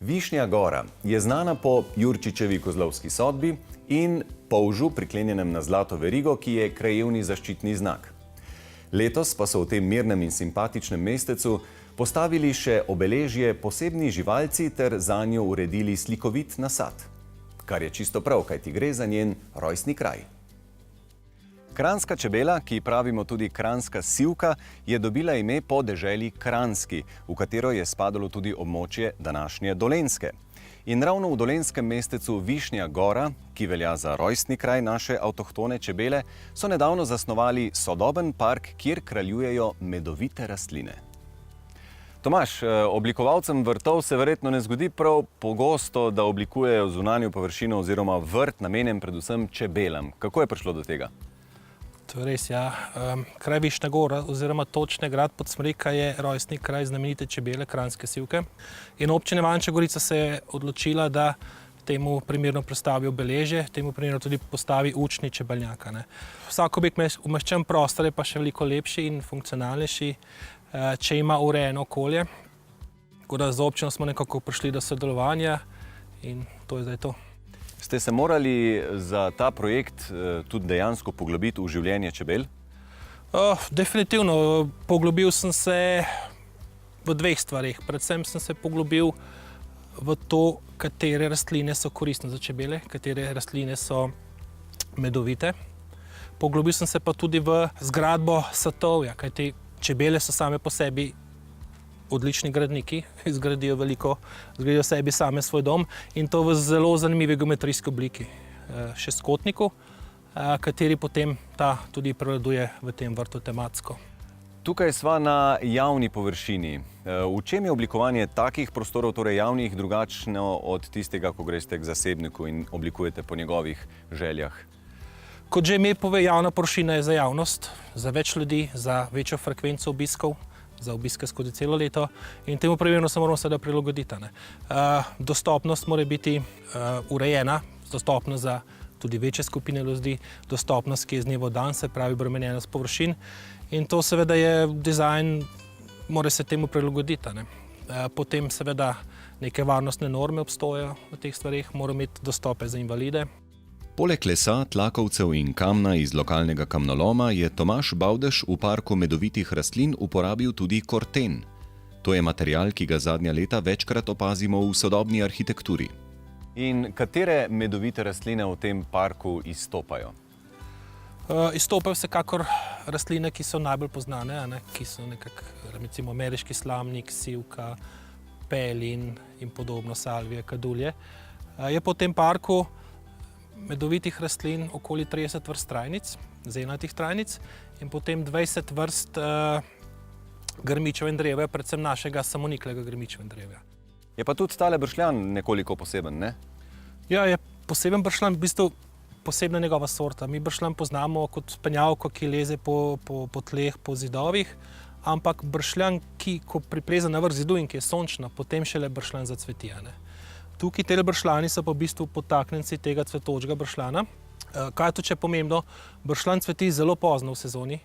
Višnja gora je znana po Jurčičevi kozlovski sodbi in polžu priklenjenem na zlato verigo, ki je krajevni zaščitni znak. Letos pa so v tem mirnem in simpatičnem mestecu postavili še obeležje posebni živalci ter zanjo uredili slikovit nasad. Kar je čisto prav, kajti gre za njen rojstni kraj. Kranjska čebela, ki pravimo tudi kranjska sivka, je dobila ime po deželi Kranjski, v katero je spadalo tudi območje današnje Dolenjske. In ravno v dolenskem mestecu Višnja gora, ki velja za rojstni kraj naše avtohtone čebele, so nedavno zasnovali sodoben park, kjer kraljujejo medovite rastline. Tomaž, oblikovalcem vrtov se verjetno ne zgodi prav pogosto, da oblikujejo zunanjo površino oziroma vrt namenjen predvsem čebelam. Kako je prišlo do tega? To je res, ja. Kraj Višnja gora oziroma točne grad Podsmreka je rojstni kraj znamenite čebele, kranjske sivke. In občina Ivančna Gorica se je odločila, da temu primerno predstavi obeležje, temu primerno tudi postavi učni čebelnjaka. Vsak objekt umeščen prostor je pa še veliko lepši in funkcionalnejši, če ima urejeno okolje. Tako da z občino smo nekako prišli do sodelovanja in to je zdaj to. Ste se morali za ta projekt tudi dejansko poglobiti v življenje čebel? Definitivno. Poglobil sem se v dveh stvareh. Predvsem sem se poglobil v to, katere rastline so koristne za čebele, katere rastline so medovite. Poglobil sem se pa tudi v zgradbo satovja, kajti čebele so same po sebi odlični gradniki, zgradijo sebi same svoj dom in to v zelo zanimivi geometrijski obliki, šestkotniku, kateri potem ta tudi prevladuje v tem vrtu tematsko. Tukaj sva na javni površini. V čem je oblikovanje takih prostorov, torej javnih, drugačno od tistega, ko greste k zasebniku in oblikujete po njegovih željah? Kot že ime pove, javna površina je za javnost, za več ljudi, za večjo frekvenco obiskov, za obiske skozi celo leto in temu primerno se moramo seveda prilagoditi. Dostopnost mora biti urejena, dostopnost za tudi večje skupine ljudi, dostopnost, ki je z dneva v dan, se pravi obremenjenost površin in to seveda je dizajn, mora se temu prilagoditi. Potem seveda neke varnostne norme obstojajo v teh stvareh, mora imeti dostope za invalide. Poleg lesa, tlakovcev in kamna iz lokalnega kamnoloma je Tomaž Bavdež v parku medovitih rastlin uporabil tudi korten. To je material, ki ga zadnja leta večkrat opazimo v sodobni arhitekturi. In katere medovite rastline v tem parku izstopajo? Izstopajo vsekakor rastline, ki so najbolj poznane, ki so recimo ameriški slamnik, sivka, pelin in podobno, salvija, kadulje. Je po tem parku medovitih rastlin okoli 30 vrst trajnic, zelenatih trajnic in potem 20 vrst grmičevega drevja, predvsem našega samoniklega grmičevega drevja. Je pa tudi tale bršljan nekoliko poseben, ne? Ja, je poseben bršljan, v bistvu posebna njegova sorta. Mi bršljan poznamo kot penjavko, ki leze po tleh, po zidovih, ampak bršljan, ki ko pripleza na vrh zidu in ki je sončna, potem šele bršljan zacveti. Tukaj te bršljani so pa v bistvu potaknjenci tega cvetočega bršljana. Kaj je to, če je pomembno? Bršljan cveti zelo pozno v sezoni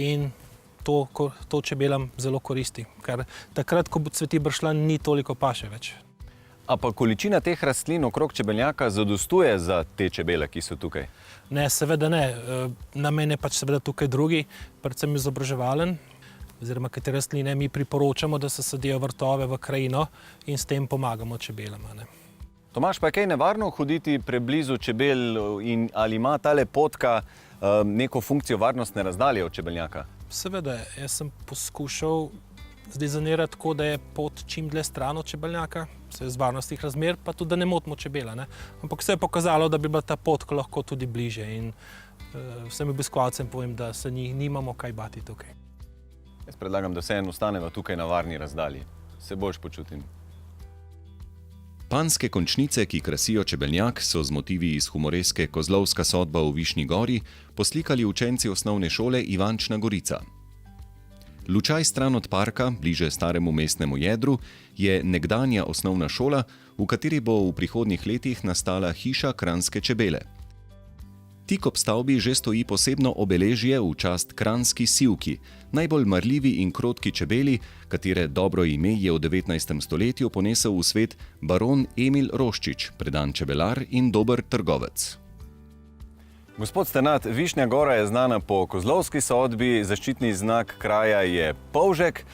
in to čebelam zelo koristi, ker takrat, ko cveti bršljan, ni toliko paše več. A pa količina teh rastlin okrog čebelnjaka zadostuje za te čebele, ki so tukaj? Ne, seveda ne. Namen je pač seveda tukaj drugi, predvsem izobraževalen, oziroma katere rastline mi priporočamo, da se sadijo vrtove v krajino in s tem pomagamo čebelam. Tomaž, pa je kaj nevarno hoditi preblizu čebel in ali ima tale potka neko funkcijo varnostne razdalje od čebelnjaka? Seveda, jaz sem poskušal zdizajnirati tako, da je pot čim dlje stran od čebelnjaka, z varnostnih razmer, pa tudi, da ne motimo čebela. Ampak se je pokazalo, da bi bila ta potka lahko tudi bliže in vsem obiskovalcem povem, da se nimamo kaj bati tukaj. Jaz predlagam, da vseeno ostaneva tukaj na varni razdalji. Se boljš počutim. Panjske končnice, ki krasijo čebelnjak, so z motivi iz humoreske Kozlovska sodba v Višnji gori poslikali učenci osnovne šole Ivančna Gorica. Lučaj stran od parka, bliže staremu mestnemu jedru, je nekdanja osnovna šola, v kateri bo v prihodnjih letih nastala hiša kranjske čebele. Tik ob stavbi že stoji posebno obeležje v čast kranjski sivki, najbolj marljivi in krotki čebeli, katere dobro ime je v 19. stoletju ponesel v svet baron Emil Roščič, predan čebelar in dober trgovec. Gospod Sternad, Višnja Gora je znana po kozlovski sodbi, zaščitni znak kraja je polžek.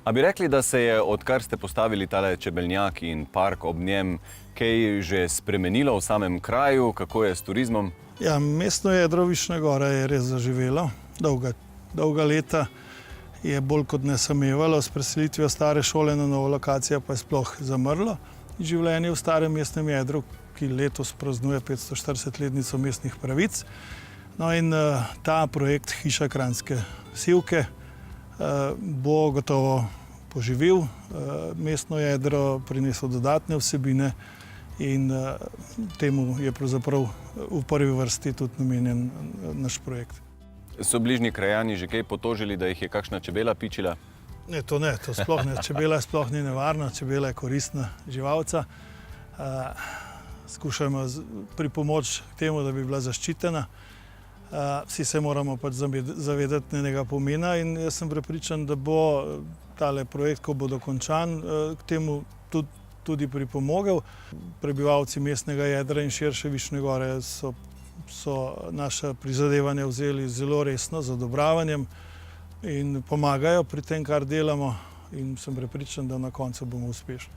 A bi rekli, da se je, odkar ste postavili tale čebeljak in park ob njem, kaj že spremenilo v samem kraju, kako je s turizmom? Ja, mestno jedro Višnje Gore je res zaživelo, dolga leta je bolj kot ne samevalo, s preselitvijo stare šole na novo lokacijo pa je sploh zamrlo. Življenje v starem mestnem jedru, ki letos praznuje 540-letnico mestnih pravic. No in ta projekt Hiša kranjske sivke bo gotovo poživil mestno jedro, prinesel dodatne vsebine in temu je pravzaprav v prvi vrsti tudi namenjen naš projekt. So bližnji krajani že kaj potožili, da jih je kakšna čebela pičila? Ne, to sploh ne. Čebela sploh ni nevarna, čebela je koristna živalca. Skušamo pripomoči k temu, da bi bila zaščitena. Vsi se moramo pač zavedati njenega pomena in jaz sem prepričan, da bo tale projekt, ko bo dokončan, k temu tudi pripomogel. Prebivalci mestnega jedra in širše Višnje Gore so naša prizadevanja vzeli zelo resno, z odobravanjem in pomagajo pri tem, kar delamo in sem prepričan, da na koncu bomo uspešni.